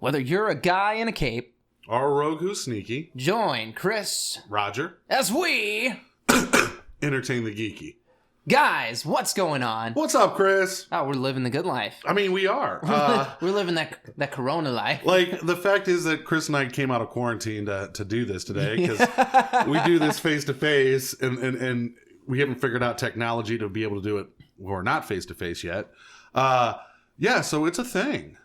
Whether you're a guy in a cape or a rogue who's sneaky, join Chris, Roger, as we entertain the geeky. Guys, what's going on? What's up, Chris? Oh, we're living the good life. I mean, we are. We're living that Corona life. Like, the fact is that Chris and I came out of quarantine to do this today because we do this face-to-face, and we haven't figured out technology to be able to do it. We're not face-to-face yet. Yeah, so it's a thing.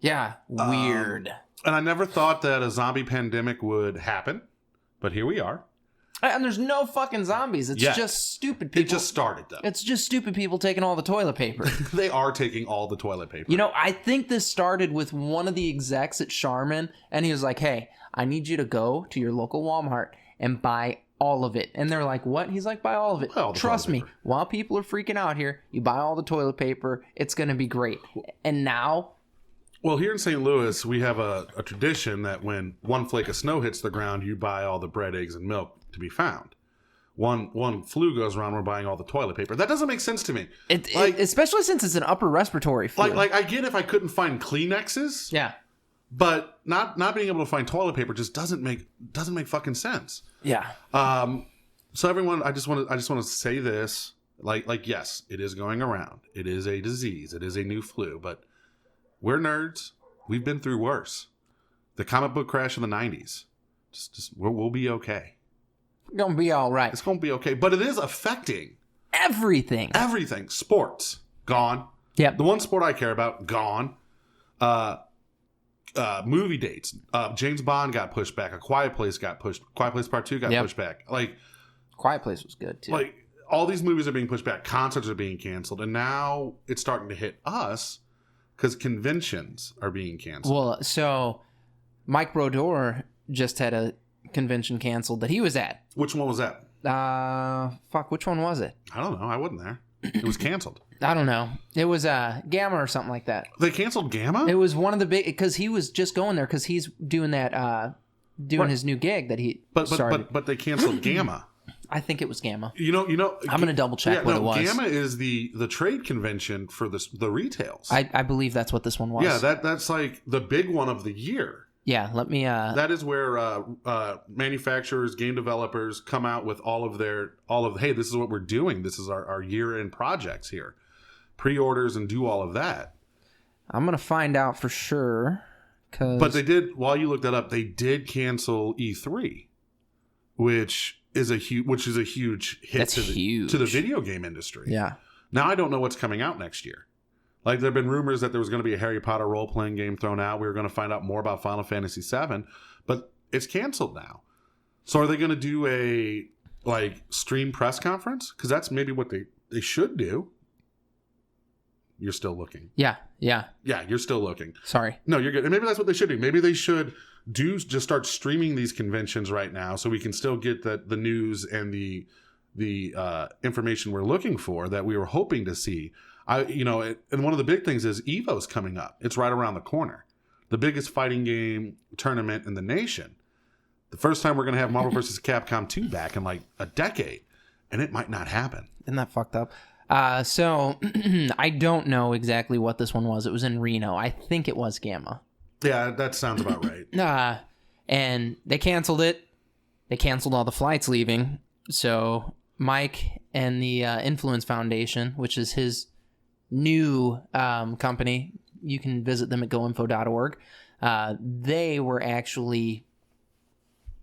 Yeah, weird. And I never thought that a zombie pandemic would happen, but here we are. And there's no fucking zombies. It's just stupid people. It just started, though. It's just stupid people taking all the toilet paper. They are taking all the toilet paper. You know, I think this started with one of the execs at Charmin, and he was like, hey, I need you to go to your local Walmart and buy all of it. And they're like, what? He's like, buy all of it. Trust me, while people are freaking out here, you buy all the toilet paper. It's going to be great. And now... Well, here in St. Louis, we have a tradition that when one flake of snow hits the ground, you buy all the bread, eggs, and milk to be found. One flu goes around, we're buying all the toilet paper. That doesn't make sense to me. Especially since it's an upper respiratory flu. Like I get if I couldn't find Kleenexes. Yeah. But not being able to find toilet paper just doesn't make fucking sense. Yeah. So everyone, I just want to say this. Like yes, it is going around. It is a disease. It is a new flu, but we're nerds. We've been through worse. The comic book crash in the 90s. Just we'll be okay. We're going to be all right. It's going to be okay. But it is affecting everything. Everything. Sports, gone. Yeah. The one sport I care about, gone. Movie dates. James Bond got pushed back. A Quiet Place got pushed. Quiet Place Part 2 got pushed back. Like, Quiet Place was good, too. Like, all these movies are being pushed back. Concerts are being canceled. And now it's starting to hit us because conventions are being canceled. Well, so Mike Brodeur just had a convention canceled that he was at. Which one was that? Which one was it? I don't know. I wasn't there. It was canceled. I don't know. It was Gamma or something like that. They canceled Gamma? It was one of the big, because he was just going there because he's doing that, his new gig that he started. But they canceled Gamma. I think it was Gamma. You know. I'm going to double check what it was. Gamma is the trade convention for the retails. I believe that's what this one was. Yeah, that's like the big one of the year. Yeah, let me... That is where manufacturers, game developers come out with all of hey, this is what we're doing. This is our year-end projects here. Pre-orders and do all of that. I'm going to find out for sure. But they did, while you look that up, they did cancel E3, which is a huge hit to the video game industry. Yeah. Now I don't know what's coming out next year. Like, there have been rumors that there was going to be a Harry Potter role-playing game thrown out. We were going to find out more about Final Fantasy VII, but it's canceled now. So are they going to do a, stream press conference? Because that's maybe what they should do. You're still looking. Yeah. Yeah, you're still looking. Sorry. No, you're good. And maybe that's what they should do. Maybe they should just start streaming these conventions right now so we can still get the news and the information we're looking for that we were hoping to see. And one of the big things is EVO's coming up. It's right around the corner. The biggest fighting game tournament in the nation. The first time we're going to have Marvel vs. Capcom 2 back in a decade. And it might not happen. Isn't that fucked up? So I don't know exactly what this one was. It was in Reno. I think it was Gamma. Yeah, that sounds about right. And they canceled it. They canceled all the flights leaving. So Mike and the Influence Foundation, which is his new company, you can visit them at goinfo.org.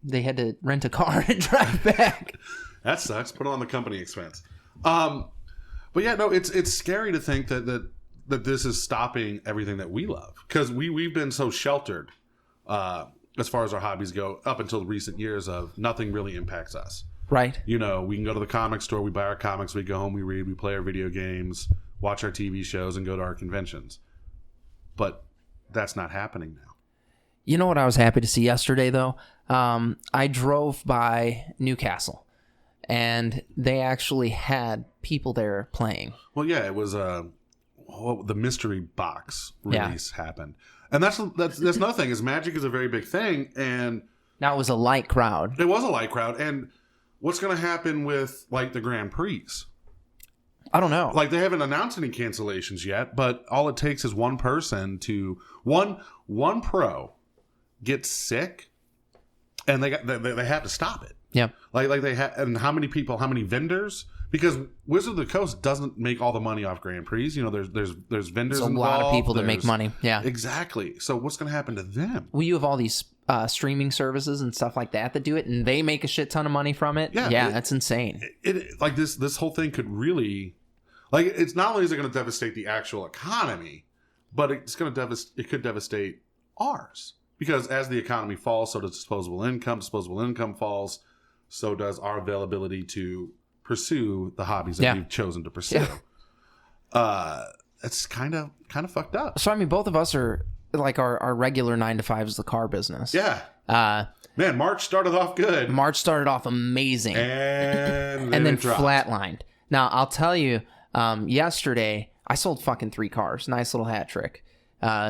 They had to rent a car and drive back. That sucks. Put it on the company expense. But yeah, no, it's scary to think that this is stopping everything that we love, because we've been so sheltered as far as our hobbies go up until recent years of nothing really impacts us. Right. We can go to the comic store, we buy our comics, we go home, we read, we play our video games, watch our TV shows, and go to our conventions. But that's not happening now. You know what I was happy to see yesterday, though? I drove by Newcastle, and they actually had people there playing. Well, yeah, it was the mystery box release happened. And that's another thing, is Magic is a very big thing, and... Now, it was a light crowd. It was a light crowd, and what's going to happen with, the Grand Prix? I don't know. Like, they haven't announced any cancellations yet, but all it takes is one person to one pro gets sick, and they have to stop it. Yeah. Like they have, and how many people, how many vendors? Because Wizard of the Coast doesn't make all the money off Grand Prix. You know, there's vendors. There's a lot of people that make money. Yeah. Exactly. So what's going to happen to them? Well, you have all these streaming services and stuff like that do it, and they make a shit ton of money from it. Yeah, that's insane. It like this whole thing could really, like, it's not only is it going to devastate the actual economy, but it could devastate ours, because as the economy falls, so does disposable income. Disposable income falls, so does our availability to pursue the hobbies that we've chosen to pursue. It's kind of fucked up. So I mean, both of us are like our regular 9 to 5 is the car business. Yeah. Man, March started off good. March started off amazing, and then flatlined. Now I'll tell you, yesterday I sold fucking 3 cars. Nice little hat trick.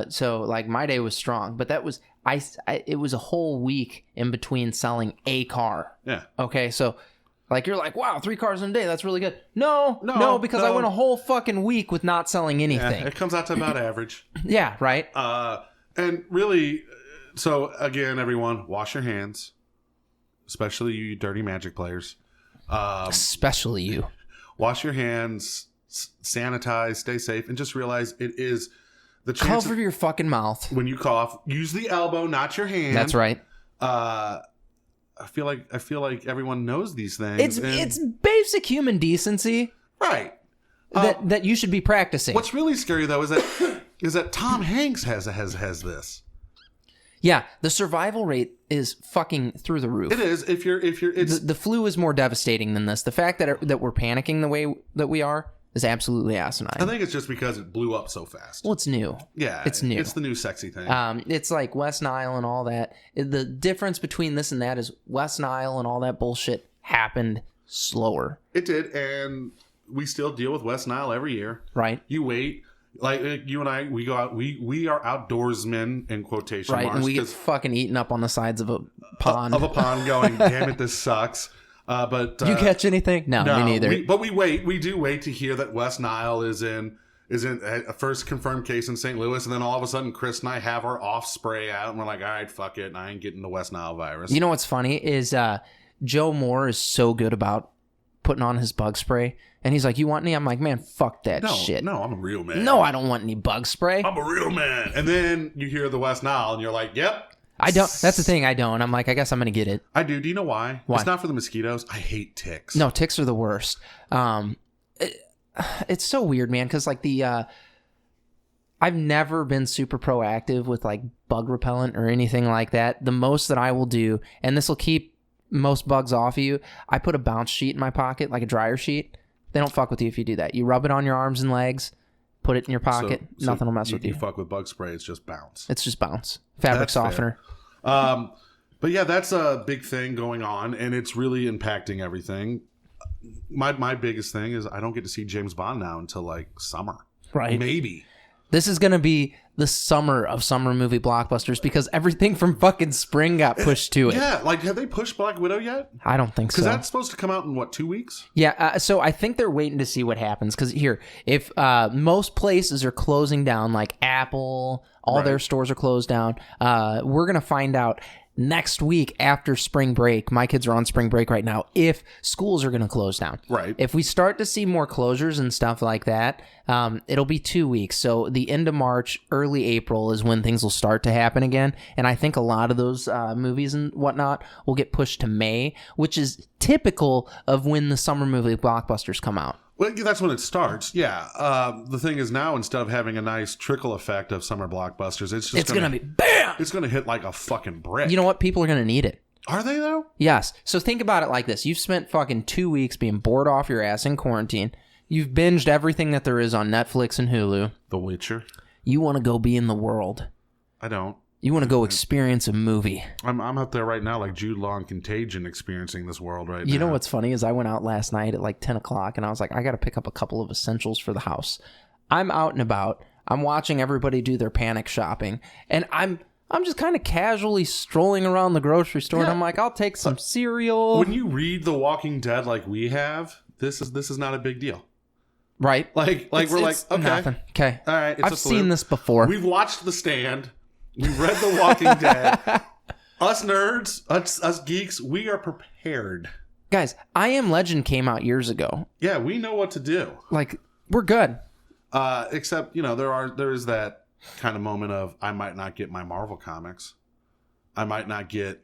So like my day was strong, but that was it was a whole week in between selling a car. Yeah. Okay, so. Like, you're like, wow, 3 cars in a day. That's really good. No, because I went a whole fucking week with not selling anything. Yeah, it comes out to about average. Yeah, right. And really, so again, everyone, wash your hands, especially you dirty Magic players. Especially you. Wash your hands, sanitize, stay safe, and just realize it is the chance. Cover your fucking mouth. When you cough, use the elbow, not your hand. That's right. I feel like everyone knows these things. It's basic human decency, right? That you should be practicing. What's really scary though is that Tom Hanks has this. Yeah, the survival rate is fucking through the roof. It is. If you're, it's the flu is more devastating than this. The fact that we're panicking the way that we are is absolutely asinine. I think it's just because it blew up so fast. Well, it's new. Yeah, it's new. It's the new sexy thing. It's like West Nile and all that. The difference between this and that is West Nile and all that bullshit happened slower. It did, and we still deal with West Nile every year. Right. You wait. Like you and I, we go out. We are outdoorsmen in quotation marks. Right, and we get fucking eaten up on the sides of a pond. Going, damn it, this sucks. But you catch anything? No, me neither. But we wait. We do wait to hear that West Nile is in a first confirmed case in St. Louis, and then all of a sudden, Chris and I have our off spray out, and we're like, all right, fuck it, I ain't getting the West Nile virus. You know what's funny is Joe Moore is so good about putting on his bug spray, and he's like, "You want any?" I'm like, "Man, fuck that shit." No, I'm a real man. No, I don't want any bug spray. I'm a real man. And then you hear the West Nile, and you're like, "Yep." I don't. That's the thing. I don't. I'm like, I guess I'm gonna get it. I do. Do you know why? Why? It's not for the mosquitoes. I hate ticks. No, ticks are the worst. It's so weird, man. Because like I've never been super proactive with like bug repellent or anything like that. The most that I will do, and this will keep most bugs off of you, I put a bounce sheet in my pocket, like a dryer sheet. They don't fuck with you if you do that. You rub it on your arms and legs. Put it in your pocket. So nothing will mess with you. You fuck with bug spray. It's just bounce. It's just bounce. Fabric softener. But yeah, that's a big thing going on, and it's really impacting everything. My biggest thing is I don't get to see James Bond now until like summer. Right. Maybe. This is going to be the summer of summer movie blockbusters because everything from fucking spring got pushed to it. Yeah, like have they pushed Black Widow yet? I don't think so. Because that's supposed to come out in what, 2 weeks? Yeah, so I think they're waiting to see what happens. Because here, if most places are closing down, like Apple, all their stores are closed down, we're going to find out next week after spring break. My kids are on spring break right now. If schools are going to close down. Right. If we start to see more closures and stuff like that, it'll be 2 weeks. So the end of March, early April is when things will start to happen again. And I think a lot of those movies and whatnot will get pushed to May, which is typical of when the summer movie blockbusters come out. Well, that's when it starts. Yeah. The thing is now, instead of having a nice trickle effect of summer blockbusters, it's going to be bam. It's going to hit like a fucking brick. You know what? People are going to need it. Are they though? Yes. So think about it like this. You've spent fucking 2 weeks being bored off your ass in quarantine. You've binged everything that there is on Netflix and Hulu. The Witcher. You want to go be in the world. I don't. You want to go experience a movie. I'm out there right now like Jude Law in Contagion experiencing this world right now. You know what's funny is I went out last night at like 10 o'clock and I was like, I got to pick up a couple of essentials for the house. I'm out and about. I'm watching everybody do their panic shopping. And I'm just kind of casually strolling around the grocery store and I'm like, I'll take some cereal. When you read The Walking Dead like we have, this is not a big deal. Right. Like we're like, okay, nothing. Okay. all right. I've seen this before. We've watched The Stand. We've read The Walking Dead. Us nerds, us geeks, we are prepared. Guys, I Am Legend came out years ago. Yeah, we know what to do. Like, we're good. Except, there is that kind of moment of I might not get my Marvel comics. I might not get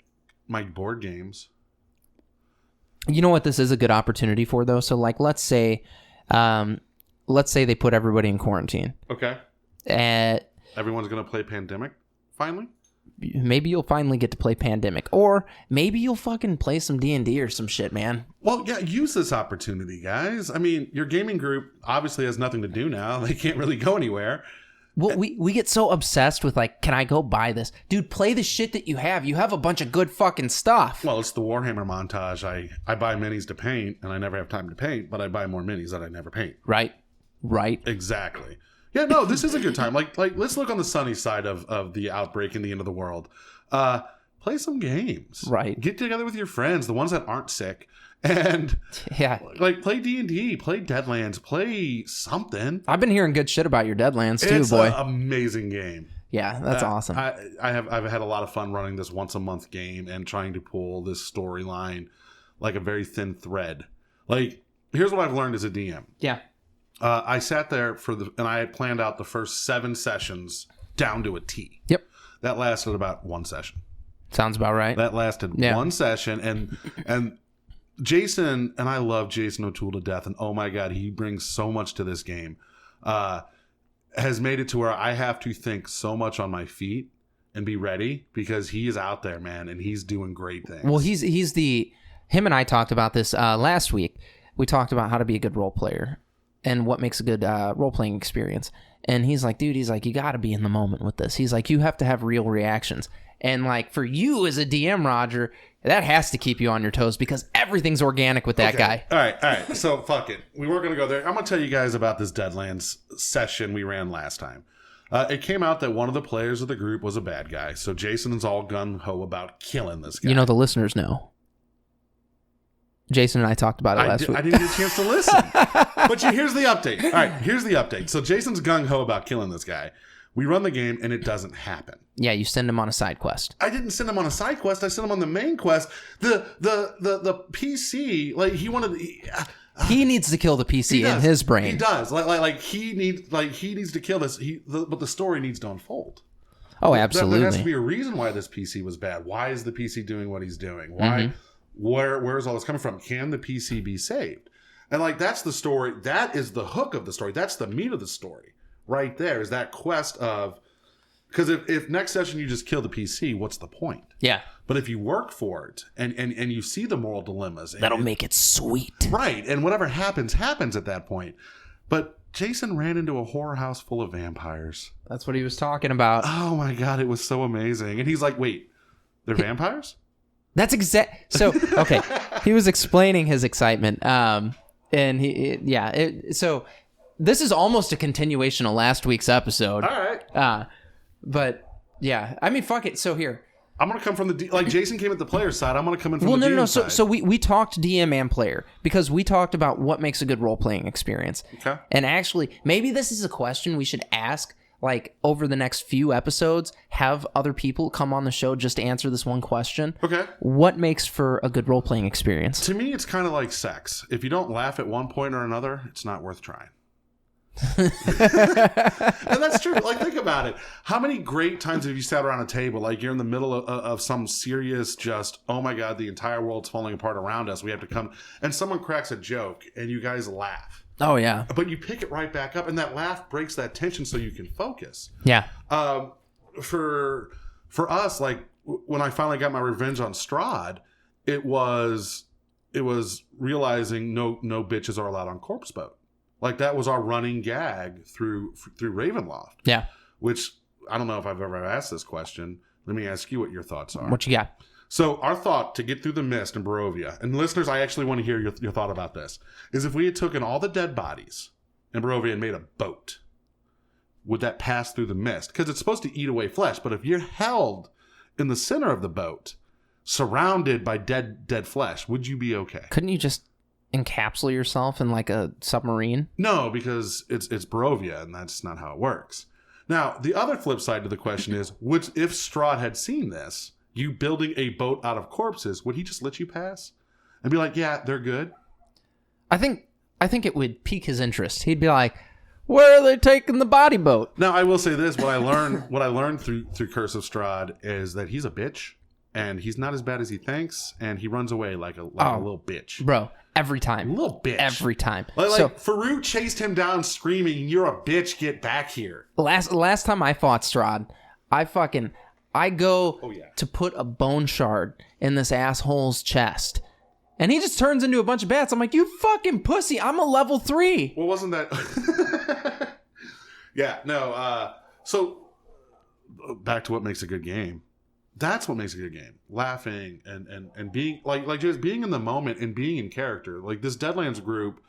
my board games. You know what this is a good opportunity for, though? So, like, let's say they put everybody in quarantine. Okay. Everyone's going to play Pandemic, finally? Maybe you'll finally get to play Pandemic. Or maybe you'll fucking play some D&D or some shit, man. Well, yeah, use this opportunity, guys. I mean, your gaming group obviously has nothing to do now. They can't really go anywhere. Well, we get so obsessed with, like, can I go buy this? Dude, play the shit that you have. You have a bunch of good fucking stuff. Well, it's the Warhammer montage. I buy minis to paint, and I never have time to paint, but I buy more minis that I never paint. Right. Exactly. Yeah, no, this is a good time. Like let's look on the sunny side of the outbreak and the end of the world. Play some games. Right. Get together with your friends, the ones that aren't sick. And yeah, like play D&D, play Deadlands, play something. I've been hearing good shit about your Deadlands too, it's boy. It's an amazing game. Yeah, that's awesome. I've had a lot of fun running this once a month game and trying to pull this storyline like a very thin thread. Like, here's what I've learned as a DM. Yeah. I sat there and I had planned out the first 7 sessions down to a T. Yep. That lasted about 1 session. Sounds about right. That lasted 1 session, and Jason, and I love Jason O'Toole to death, and oh my god, he brings so much to this game. Has made it to where I have to think so much on my feet and be ready because he is out there, man, and he's doing great things. Well, him and I talked about this last week. We talked about how to be a good role player and what makes a good role-playing experience. And he's like, dude, you got to be in the moment with this. He's like, you have to have real reactions. And like for you as a DM, Roger, that has to keep you on your toes because everything's organic with that guy. All right. So fuck it. We weren't going to go there. I'm going to tell you guys about this Deadlands session we ran last time. It came out that one of the players of the group was a bad guy. So Jason's all gung-ho about killing this guy. You know, the listeners know. Jason and I talked about it last week. I didn't get a chance to listen. But here's the update. All right, here's the update. So Jason's gung-ho about killing this guy. We run the game, and it doesn't happen. Yeah, you send him on a side quest. I didn't send him on a side quest. I sent him on the main quest. The PC, like, he wanted... He needs to kill the PC in his brain. He does. He needs to kill this. But the story needs to unfold. Oh, absolutely. There has to be a reason why this PC was bad. Why is the PC doing what he's doing? Why... Mm-hmm. Where is all this coming from? Can the PC be saved? And like that's the story. That is the hook of the story. That's the meat of the story right there. Is that quest of because if next session you just kill the PC, what's the point? Yeah. But if you work for it and you see the moral dilemmas, that'll make it sweet. Right. And whatever happens at that point. But Jason ran into a horror house full of vampires. That's what he was talking about. Oh my god, it was so amazing. And he's like, "Wait, they're vampires?" That's so okay. He was explaining his excitement, and so this is almost a continuation of last week's episode. All right, but yeah, I mean, fuck it. So here, I'm gonna come from like Jason came at the player side. I'm gonna come in from the DM side. So we talked DM and player because we talked about what makes a good role playing experience. Okay, and actually, maybe this is a question we should ask. Like, over the next few episodes, have other people come on the show just to answer this one question. Okay. What makes for a good role-playing experience? To me, it's kind of like sex. If you don't laugh at one point or another, it's not worth trying. And that's true. Like, think about it. How many great times have you sat around a table, like you're in the middle of some serious just, oh my God, the entire world's falling apart around us. We have to come. And someone cracks a joke and you guys laugh. Oh, yeah. But you pick it right back up, and that laugh breaks that tension so you can focus. Yeah. For us, like, when I finally got my revenge on Strahd, it was realizing no bitches are allowed on Corpse Boat. Like, that was our running gag through Ravenloft. Yeah. Which, I don't know if I've ever asked this question. Let me ask you what your thoughts are. What you got? So our thought to get through the mist in Barovia, and listeners, I actually want to hear your thought about this, is if we had taken all the dead bodies in Barovia and made a boat, would that pass through the mist? Because it's supposed to eat away flesh, but if you're held in the center of the boat, surrounded by dead flesh, would you be okay? Couldn't you just encapsulate yourself in like a submarine? No, because it's Barovia, and that's not how it works. Now, the other flip side to the question is, if Strahd had seen this, you building a boat out of corpses, would he just let you pass and be like, yeah, they're good? I think it would pique his interest. He'd be like, where are they taking the body boat? Now, I will say this: what I learned through Curse of Strahd is that he's a bitch, and he's not as bad as he thinks, and he runs away like a little bitch, bro. Every time, a little bitch, every time. Like Farouk chased him down, screaming, "You're a bitch! Get back here!" Last time I fought Strahd, I go to put a bone shard in this asshole's chest. And he just turns into a bunch of bats. I'm like, you fucking pussy. I'm a level 3. Well, wasn't that... Yeah, no. So, back to what makes a good game. That's what makes a good game. Laughing and being... Like just being in the moment and being in character. Like, this Deadlands group,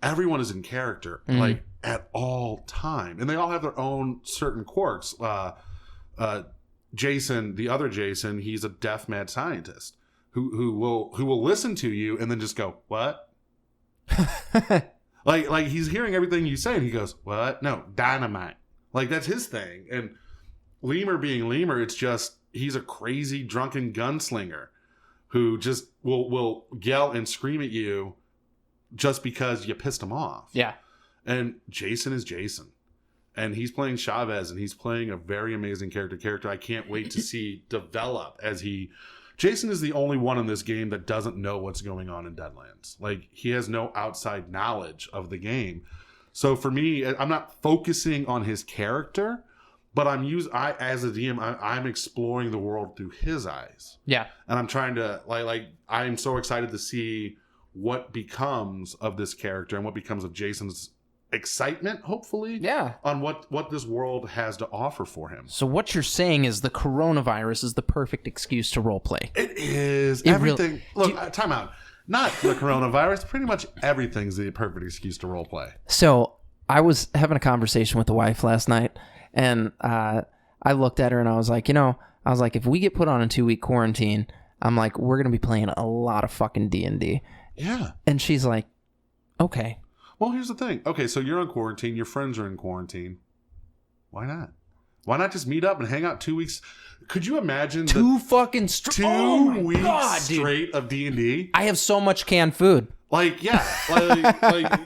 everyone is in character. Mm-hmm. Like, at all time. And they all have their own certain quirks. Jason, the other Jason, he's a deaf mad scientist. Who will listen to you and then just go, what? like he's hearing everything you say and he goes, what? No, dynamite. Like, that's his thing. And Lemur being Lemur, it's just he's a crazy drunken gunslinger who just will yell and scream at you just because you pissed him off. Yeah. And Jason is Jason. And he's playing Chavez, and he's playing a very amazing character I can't wait to see develop as he... Jason is the only one in this game that doesn't know what's going on in Deadlands. Like, he has no outside knowledge of the game. So for me, I'm not focusing on his character, but as a DM, I'm exploring the world through his eyes. Yeah. And I'm trying to, I'm so excited to see what becomes of this character and what becomes of Jason's excitement, hopefully, on what this world has to offer for him. So what you're saying is the coronavirus is the perfect excuse to roleplay. It is. Everything. Look, time out. Not the coronavirus. Pretty much everything's the perfect excuse to roleplay. So I was having a conversation with the wife last night, and I looked at her and I was like, if we get put on a 2-week quarantine, I'm like, we're gonna be playing a lot of fucking D&D. Yeah. And she's like, okay. Well, here's the thing. Okay, so you're on quarantine. Your friends are in quarantine. Why not? Why not just meet up and hang out 2 weeks? Could you imagine 2 fucking two weeks straight of D&D? I have so much canned food. Like, yeah. Like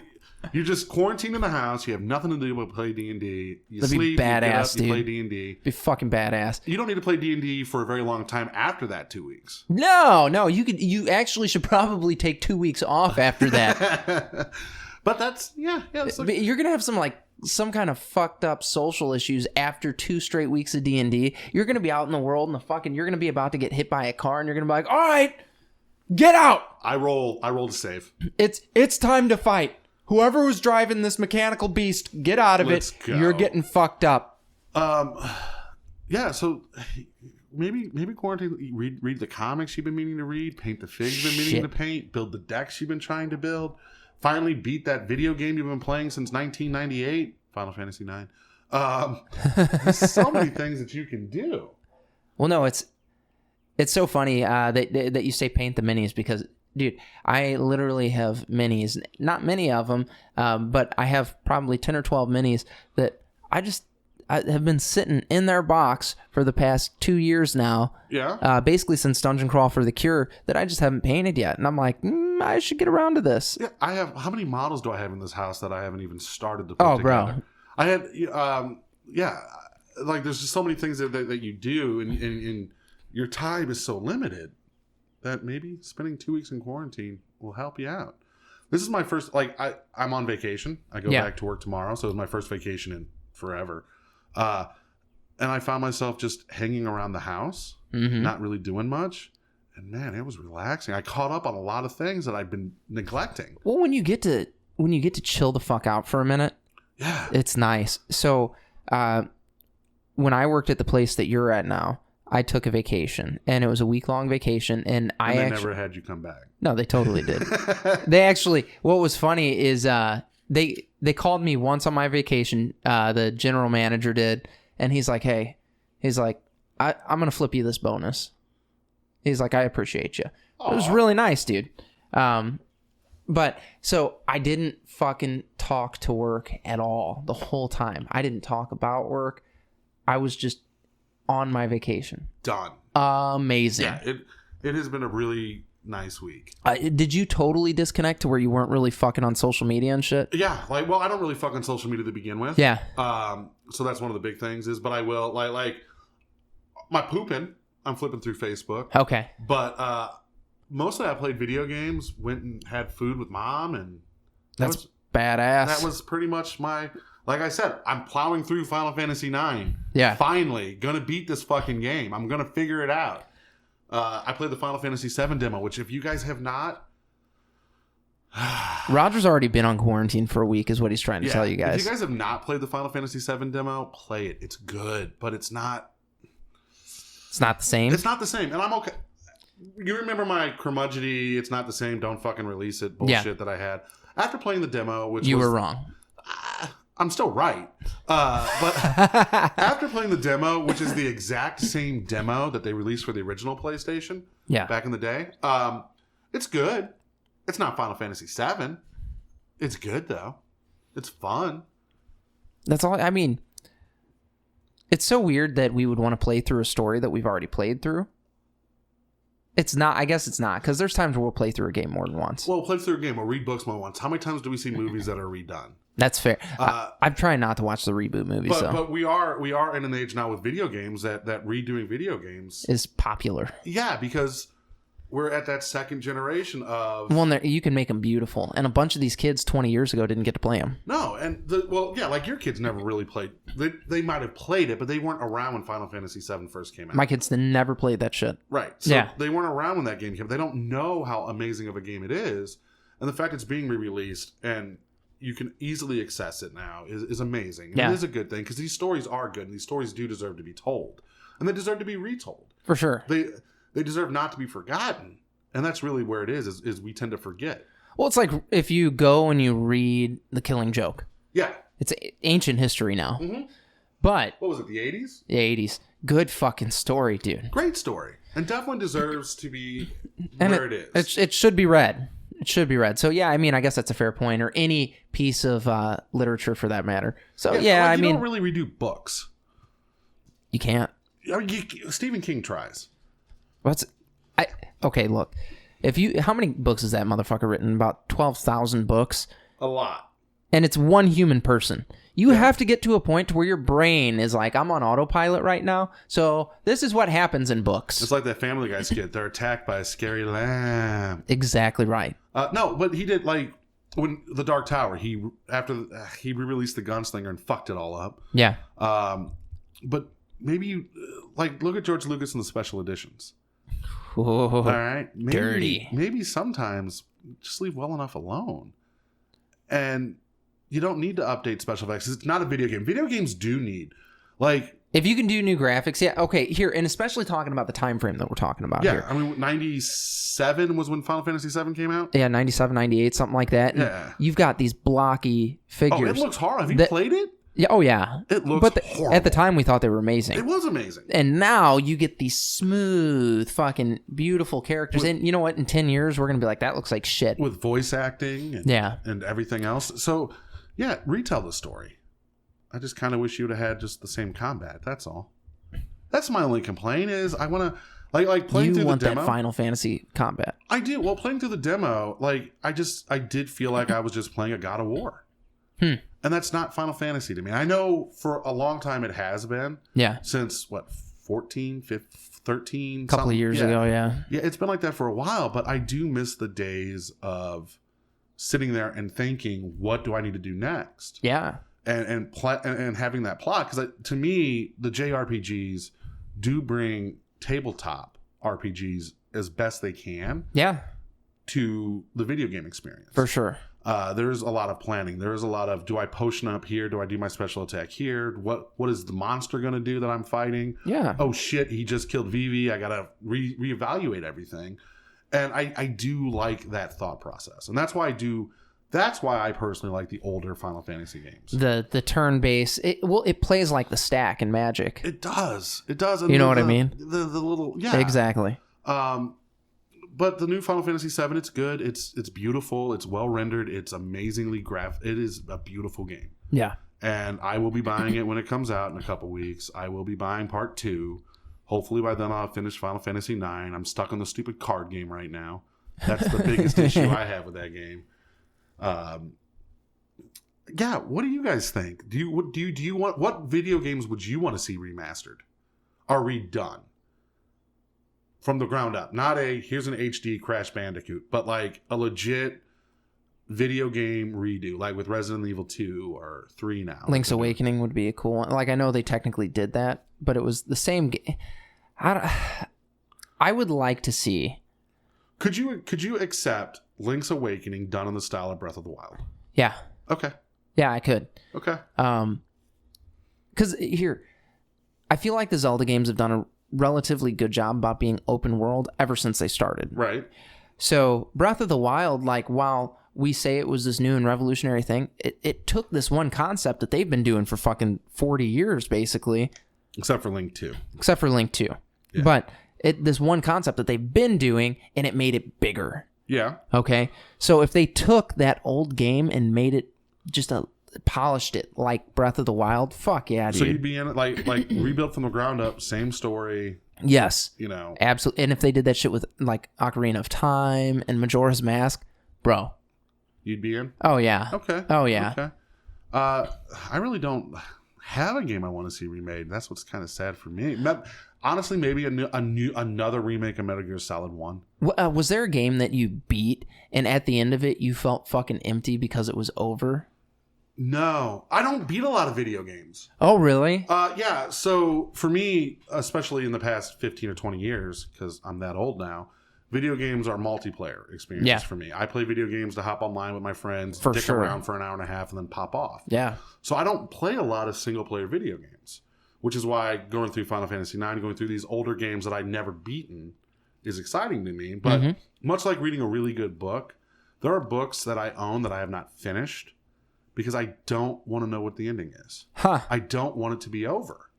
you're just quarantined in the house. You have nothing to do but play D&D. You That'd sleep, be badass, you get up, dude. you play D&D. Be fucking badass. You don't need to play D&D for a very long time after that 2 weeks. No. You actually should probably take 2 weeks off after that. But that's, you're going to have some kind of fucked up social issues after 2 straight weeks of D&D. You're going to be out in the world and you're going to be about to get hit by a car and you're going to be like, all right, get out. I roll to save. It's time to fight. Whoever was driving this mechanical beast, get out of it. Go. You're getting fucked up. Yeah, so maybe quarantine, read the comics you've been meaning to read, paint the figs you've been meaning to paint, build the decks you've been trying to build. Finally beat that video game you've been playing since 1998, Final Fantasy IX. There's so many things that you can do. Well, no, it's so funny that you say paint the minis because, dude, I literally have minis. Not many of them, but I have probably 10 or 12 minis that I have been sitting in their box for the past 2 years now. Yeah. Basically since Dungeon Crawl for the Cure that I just haven't painted yet. And I'm like, I should get around to this. Yeah, I have. How many models do I have in this house that I haven't even started to put together? Bro. I had, like there's just so many things that you do, and your time is so limited that maybe spending 2 weeks in quarantine will help you out. This is my first, I'm on vacation. I go back to work tomorrow, so it's my first vacation in forever. And I found myself just hanging around the house, not really doing much. And man, it was relaxing. I caught up on a lot of things that I'd been neglecting. Well, when you get to chill the fuck out for a minute, it's nice. So, when I worked at the place that you're at now, I took a vacation, and it was a week-long vacation, and I never had you come back. No, they totally did. They actually. What was funny is they called me once on my vacation. The general manager did, and he's like, "Hey," I'm gonna flip you this bonus. He's like, I appreciate you. Aww. It was really nice, dude. But so I didn't fucking talk to work at all the whole time. I didn't talk about work. I was just on my vacation. Done. Amazing. Yeah, it has been a really nice week. Did you totally disconnect to where you weren't really fucking on social media and shit? Yeah, I don't really fuck on social media to begin with. Yeah. So that's one of the big things but I will like my pooping. I'm flipping through Facebook. Okay. But mostly I played video games, went and had food with mom, and that's badass. That was pretty much my. Like I said, I'm plowing through Final Fantasy IX. Yeah. Finally, gonna beat this fucking game. I'm gonna figure it out. I played the Final Fantasy VII demo, which if you guys have not... Roger's already been on quarantine for a week is what he's trying to tell you guys. If you guys have not played the Final Fantasy VII demo, play it. It's good, but it's not... It's not the same? It's not the same, and I'm okay. You remember my curmudgeony, it's not the same, don't fucking release it bullshit that I had. After playing the demo, which You were wrong. I'm still right. But after playing the demo, which is the exact same demo that they released for the original PlayStation back in the day, it's good. It's not Final Fantasy VII. It's good, though. It's fun. That's all. I mean, it's so weird that we would want to play through a story that we've already played through. It's not. I guess it's not, because there's times where we'll play through a game more than once. Well, play through a game or read books more than once. How many times do we see movies that are redone? That's fair. I'm trying not to watch the reboot movies, but we are in an age now with video games that redoing video games is popular. Yeah, because we're at that second generation of... Well, you can make them beautiful, and a bunch of these kids 20 years ago didn't get to play them. No, and like your kids never really played. They might have played it, but they weren't around when Final Fantasy VII first came out. My kids never played that shit. Right. So they weren't around when that game came out. They don't know how amazing of a game it is, and the fact it's being re-released and you can easily access it now is amazing. And it is a good thing, because these stories are good, and these stories do deserve to be told. And they deserve to be retold. For sure. They deserve not to be forgotten. And that's really where it is we tend to forget. Well, it's like if you go and you read The Killing Joke. Yeah. It's ancient history now. Mm-hmm. But... What was it, the 80s? The 80s. Good fucking story, dude. Great story. And definitely deserves to be where it is. It should be read. It should be read. So, yeah, I mean, I guess that's a fair point, or any piece of literature for that matter. So, you don't really redo books. You can't. I mean, Stephen King tries. Okay, look. How many books has that motherfucker written? About 12,000 books? A lot. And it's one human person. You have to get to a point where your brain is like, I'm on autopilot right now. So this is what happens in books. It's like that Family Guy skit. They're attacked by a scary lamb. Exactly right. No, but he did, like, when The Dark Tower, he re-released The Gunslinger and fucked it all up. Yeah. But maybe, look at George Lucas in the special editions. Oh, all right. Dirty. Maybe sometimes just leave well enough alone. And you don't need to update special effects. It's not a video game. Video games do need, if you can do new graphics, okay, here, and especially talking about the time frame that we're talking about here. I mean, 97 was when Final Fantasy VII came out? Yeah, 97, 98, something like that. And you've got these blocky figures. Oh, it looks hard. Have you played it? Yeah, oh yeah. It looks horrible. At the time, we thought they were amazing. It was amazing. And now you get these smooth, fucking beautiful characters. And you know what? In 10 years, we're going to be like, that looks like shit. With voice acting and everything else. So, yeah, retell the story. I just kind of wish you would have had just the same combat. That's all. That's my only complaint is I want to... Like playing through the demo. You want that Final Fantasy combat. I do. Well, playing through the demo, I did feel like I was just playing a God of War. And that's not Final Fantasy to me. I know for a long time it has been. Yeah. Since, 14, 15, 13? A couple of years ago, yeah. Yeah, it's been like that for a while, but I do miss the days of sitting there and thinking, what do I need to do next? Yeah. And having that plot. Because to me, the JRPGs do bring tabletop RPGs as best they can. Yeah. To the video game experience. For sure. There's a lot of planning. There's a lot of, do I potion up here? Do I do my special attack here? What is the monster going to do that I'm fighting? Yeah. Oh, shit, he just killed Vivi. I got to reevaluate everything. And I do like that thought process. And that's why I personally like the older Final Fantasy games. The turn-based, it plays like the stack in Magic. It does. It does. And you know what I mean? The little, yeah. Exactly. But the new Final Fantasy VII, it's good. It's beautiful. It's well rendered. It's amazingly graphic. It is a beautiful game. Yeah. And I will be buying it when it comes out in a couple weeks. I will be buying part 2. Hopefully by then I'll have finished Final Fantasy IX. I'm stuck on the stupid card game right now. That's the biggest issue I have with that game. Yeah, what do you guys think? Do you want, what video games would you want to see remastered or redone from the ground up? Not here's an HD Crash Bandicoot, but like a legit video game redo, like with Resident Evil 2 or 3 now. Link's Awakening would be a cool one. Like, I know they technically did that, but it was the same game. I would like to see. Could you accept Link's Awakening done in the style of Breath of the Wild? Yeah. Okay. Yeah, I could. Okay. Because here, I feel like the Zelda games have done a relatively good job about being open world ever since they started. Right. So Breath of the Wild, like, while we say it was this new and revolutionary thing, it took this one concept that they've been doing for fucking 40 years, basically. Except for Link 2. Except for Link 2. Yeah. But this one concept that they've been doing, and it made it bigger. Yeah. Okay? So if they took that old game and made it just polished it like Breath of the Wild, fuck yeah, dude. So you'd be in it like rebuilt from the ground up, same story. Yes. You know. Absolutely. And if they did that shit with like Ocarina of Time and Majora's Mask, bro. You'd be in? Oh, yeah. Okay. Oh, yeah. Okay. I really don't have a game I want to see remade. That's what's kind of sad for me. Honestly, maybe another remake of Metal Gear Solid 1. Was there a game that you beat and at the end of it you felt fucking empty because it was over? No, I don't beat a lot of video games. Oh, really? Yeah. So for me, especially in the past 15 or 20 years, because I'm that old now, video games are multiplayer experiences for me. I play video games to hop online with my friends, dick around for an hour and a half, and then pop off. Yeah. So I don't play a lot of single-player video games, which is why going through Final Fantasy IX, going through these older games that I've never beaten is exciting to me. But much like reading a really good book, there are books that I own that I have not finished because I don't want to know what the ending is. Huh. I don't want it to be over.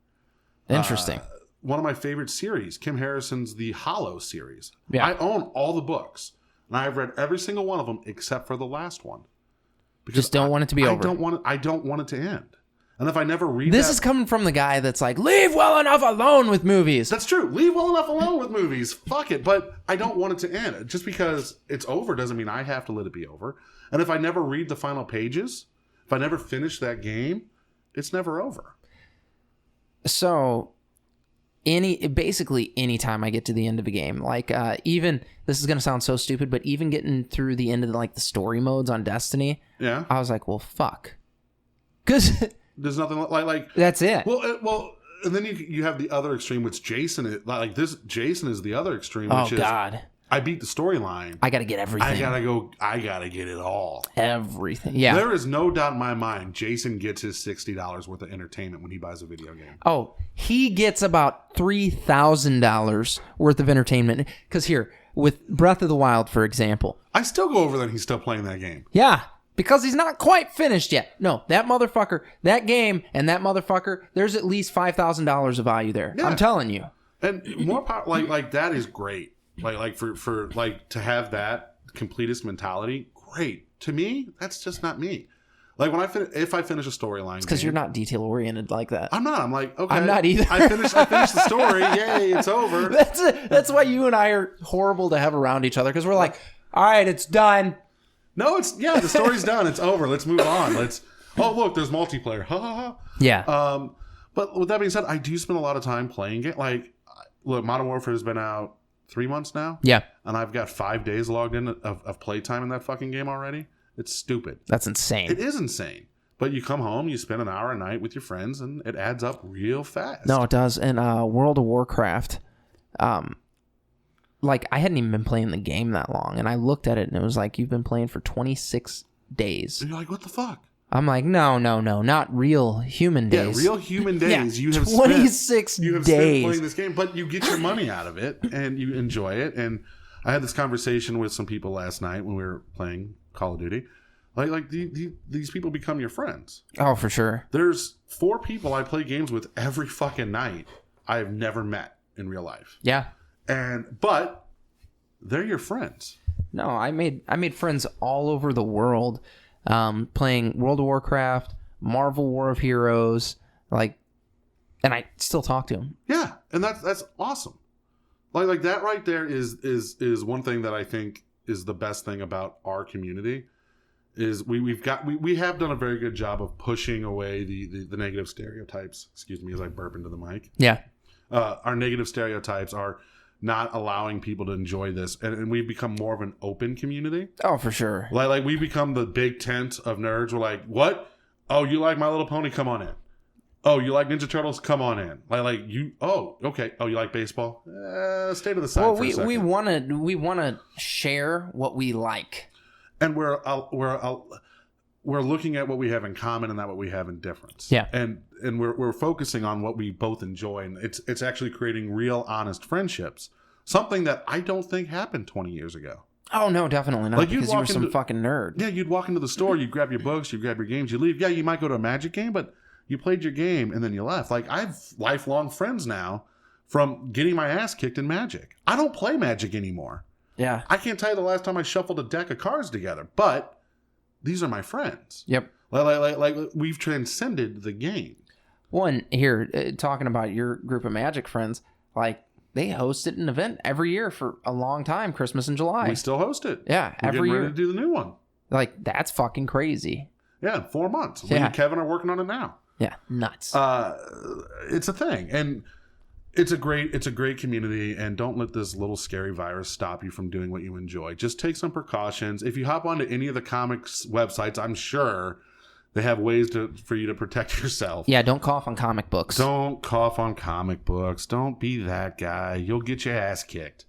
Interesting. One of my favorite series, Kim Harrison's The Hollow series. Yeah. I own all the books, and I've read every single one of them except for the last one. Because just don't want it to be over. I don't want it to end. And if I never read This is coming from the guy that's like, leave well enough alone with movies. That's true. Leave well enough alone with movies. Fuck it. But I don't want it to end. Just because it's over doesn't mean I have to let it be over. And if I never read the final pages, if I never finish that game, it's never over. So basically any time I get to the end of a game, like even, this is going to sound so stupid, but even getting through the end of the story modes on Destiny, yeah, I was like, well, fuck. Because there's nothing like that's it. Well, and then you have the other extreme, which Jason is like this. Jason is the other extreme, which is God. I beat the storyline. I got to get everything. I gotta get it all. Everything. Yeah. There is no doubt in my mind Jason gets his $60 worth of entertainment when he buys a video game. Oh, he gets about $3,000 worth of entertainment. Because here, with Breath of the Wild, for example. I still go over there and he's still playing that game. Yeah. Because he's not quite finished yet. No, that motherfucker, that game and that motherfucker, there's at least $5,000 of value there. Yeah. I'm telling you. And more power, like that is great. Like for to have that completist mentality, great. To me, that's just not me. Like when if I finish a storyline, because you're not detail oriented like that. I'm not. I'm like, okay, I'm not either. I finished the story. Yay, it's over. That's why you and I are horrible to have around each other, because we're like, all right, it's done. No, the story's done. It's over. Let's move on. Oh look, there's multiplayer. Ha ha ha. Yeah. But with that being said, I do spend a lot of time playing it. Like, look, Modern Warfare has been out 3 months now. Yeah. And I've got 5 days logged in of playtime in that fucking game already. It's stupid. That's insane. It is insane. But you come home, you spend an hour a night with your friends, and it adds up real fast. No, it does. And World of Warcraft, like, I hadn't even been playing the game that long, and I looked at it, and it was like, you've been playing for 26 days. And you're like, what the fuck? I'm like, no, not real human days. Yeah, real human days. Yeah, you have 26 days. You have spent playing this game, but you get your money out of it, and you enjoy it. And I had this conversation with some people last night when we were playing Call of Duty. Like these people become your friends. Oh, for sure. There's 4 people I play games with every fucking night I have never met in real life. Yeah. But they're your friends. No, I made friends all over the world, playing World of Warcraft, Marvel War of Heroes, and I still talk to them. Yeah, and that's awesome. Like that right there is one thing that I think is the best thing about our community. Is we have done a very good job of pushing away the negative stereotypes. Excuse me as I burp into the mic. Yeah. Our negative stereotypes are not allowing people to enjoy this, and we've become more of an open community. Oh, for sure. Like we become the big tent of nerds. We're like, what? Oh, you like My Little Pony? Come on in. Oh, you like Ninja Turtles? Come on in. Like you. Oh, okay. Oh, you like baseball? Stay to the side for a second. we wanna share what we like. And we're looking at what we have in common and not what we have in difference. Yeah. And we're focusing on what we both enjoy, and it's actually creating real, honest friendships. Something that I don't think happened 20 years ago. Oh no, definitely not. Because you were some fucking nerd. Yeah, you'd walk into the store, you'd grab your books, you'd grab your games, you leave. Yeah, you might go to a Magic game, but you played your game and then you left. Like I have lifelong friends now from getting my ass kicked in Magic. I don't play Magic anymore. Yeah. I can't tell you the last time I shuffled a deck of cards together, but these are my friends. Yep. Like we've transcended the game. One here, talking about your group of Magic friends, like they hosted an event every year for a long time, Christmas in July. We still host it. Yeah, We're every year. ready to do the new one. Like that's fucking crazy. Yeah, 4 months. Yeah. Me and Kevin are working on it now. Yeah, nuts. It's a thing, and it's a great community. And don't let this little scary virus stop you from doing what you enjoy. Just take some precautions. If you hop onto any of the comics websites, I'm sure they have ways for you to protect yourself. Yeah, don't cough on comic books. Don't cough on comic books. Don't be that guy. You'll get your ass kicked.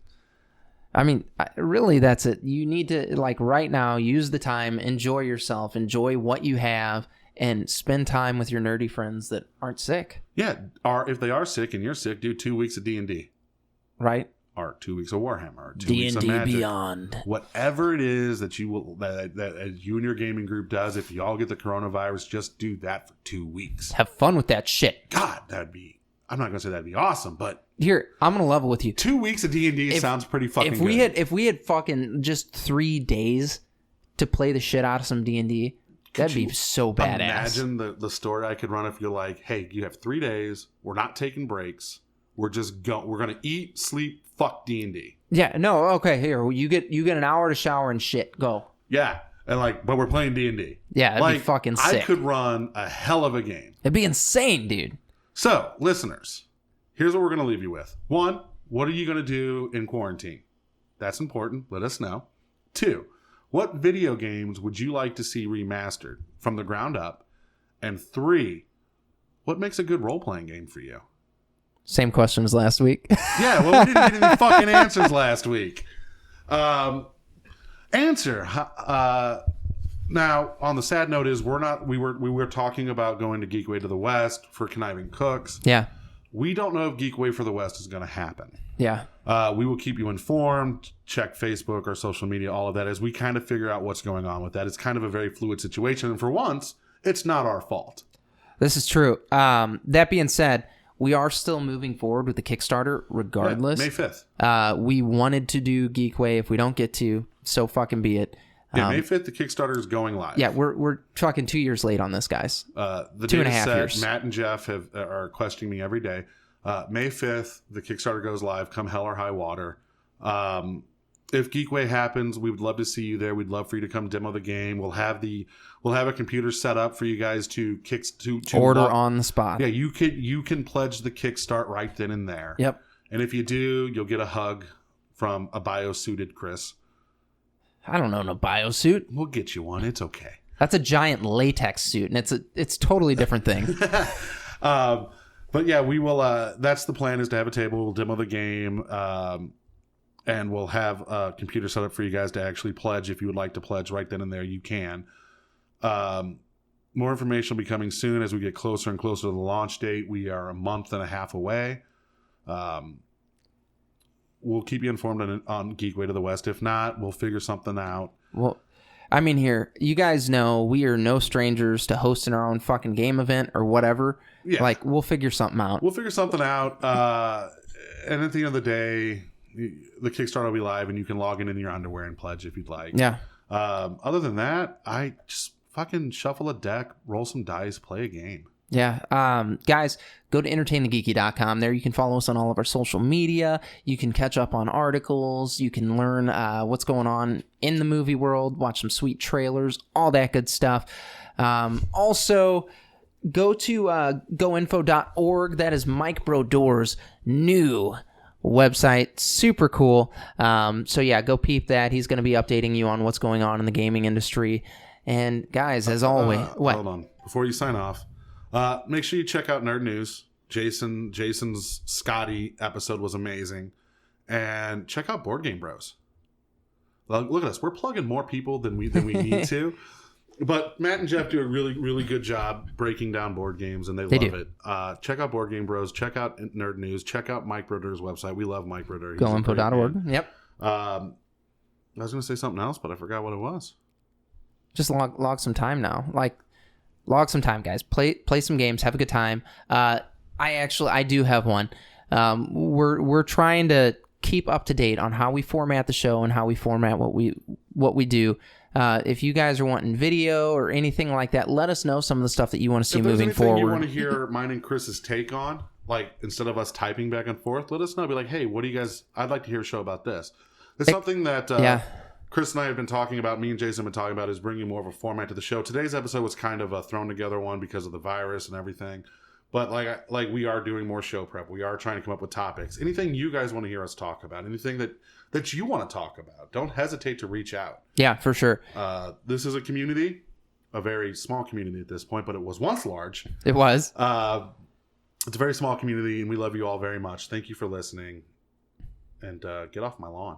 I mean, really, that's it. You need to, like, right now, use the time, enjoy yourself, enjoy what you have, and spend time with your nerdy friends that aren't sick. Yeah, or if they are sick and you're sick, do 2 weeks of D&D. Right? Or 2 weeks of Warhammer. Or 2 weeks of D&D Magic. Beyond. Whatever it is that that you and your gaming group does, if you all get the coronavirus, just do that for 2 weeks. Have fun with that shit. God, I'm not going to say that'd be awesome, but... Here, I'm going to level with you. 2 weeks of D&D sounds pretty fucking good. If we had fucking just 3 days to play the shit out of some D&D, that'd be so badass. Imagine the story I could run if you're like, hey, you have 3 days, we're not taking breaks, we're going to eat, sleep, fuck D&D. Yeah, no, okay, here, you get an hour to shower and shit, go. Yeah, and but we're playing D&D. Yeah, it'd be fucking sick. I could run a hell of a game. It'd be insane, dude. So, listeners, here's what we're going to leave you with. 1, what are you going to do in quarantine? That's important. Let us know. 2, what video games would you like to see remastered from the ground up? And 3, what makes a good role-playing game for you? Same question as last week. Yeah, well, we didn't get any fucking answers last week. Answer. Now, on the sad note is we were talking about going to Geekway to the West for Conniving Cooks. Yeah. We don't know if Geekway for the West is going to happen. Yeah. We will keep you informed. Check Facebook or social media, all of that, as we kind of figure out what's going on with that. It's kind of a very fluid situation. And for once, it's not our fault. This is true. That being said, we are still moving forward with the Kickstarter regardless. Yeah, May 5th. We wanted to do Geekway. If we don't get to, so fucking be it. Yeah, May 5th, the Kickstarter is going live. Yeah, we're fucking 2 years late on this, guys. The 2.5 years. Matt and Jeff are questioning me every day. May 5th, the Kickstarter goes live, come hell or high water. If Geekway happens, we would love to see you there. We'd love for you to come demo the game. We'll have a computer set up for you guys to order on the spot. Yeah, you can pledge the Kickstart right then and there. Yep. And if you do, you'll get a hug from a bio-suited Chris. I don't know, no biosuit. We'll get you one. It's okay. That's a giant latex suit, and it's totally different thing. But yeah, we will. That's the plan, is to have a table. We'll demo the game, and we'll have a computer set up for you guys to actually pledge. If you would like to pledge right then and there, you can. More information will be coming soon as we get closer and closer to the launch date. We are a month and a half away. We'll keep you informed on Geekway to the West. If not, we'll figure something out. Well, I mean, here, you guys know we are no strangers to hosting our own fucking game event or whatever. Yeah. Like, we'll figure something out. We'll figure something out. And at the end of the day, the Kickstarter will be live, and you can log in your underwear and pledge if you'd like. Yeah. Other than that, I just fucking shuffle a deck, roll some dice, play a game. Yeah. Guys, go to entertainthegeeky.com. There you can follow us on all of our social media. You can catch up on articles. You can learn what's going on in the movie world, watch some sweet trailers, all that good stuff. Also, go to goinfo.org. That is Mike Brodeur's new website. Super cool. So yeah, go peep that. He's going to be updating you on what's going on in the gaming industry. And guys, as always, what? Hold on. Before you sign off, make sure you check out Nerd News. Jason's Scotty episode was amazing. And check out Board Game Bros. Look at us. We're plugging more people than we need to. But Matt and Jeff do a really, really good job breaking down board games, and they love it. Check out Board Game Bros. Check out Nerd News. Check out Mike Brodeur's website. We love Mike Brodeur. Goinfo.org. Yep. I was going to say something else, but I forgot what it was. Just log some time now. Log some time, guys. Play some games. Have a good time. I do have one. We're trying to keep up to date on how we format the show and how we format what we do. If you guys are wanting video or anything like that, let us know some of the stuff that you want to see moving forward. If you want to hear mine and Chris's take on, instead of us typing back and forth, let us know. Be like, hey, what do you guys? I'd like to hear a show about this. It's something that Chris and I have been talking about. Me and Jason have been talking about is bringing more of a format to the show. Today's episode was kind of a thrown together one because of the virus and everything. But we are doing more show prep. We are trying to come up with topics. Anything you guys want to hear us talk about, anything that you want to talk about, don't hesitate to reach out. Yeah, for sure. This is a community, a very small community at this point, but it was once large. It was. It's a very small community, and we love you all very much. Thank you for listening. And get off my lawn.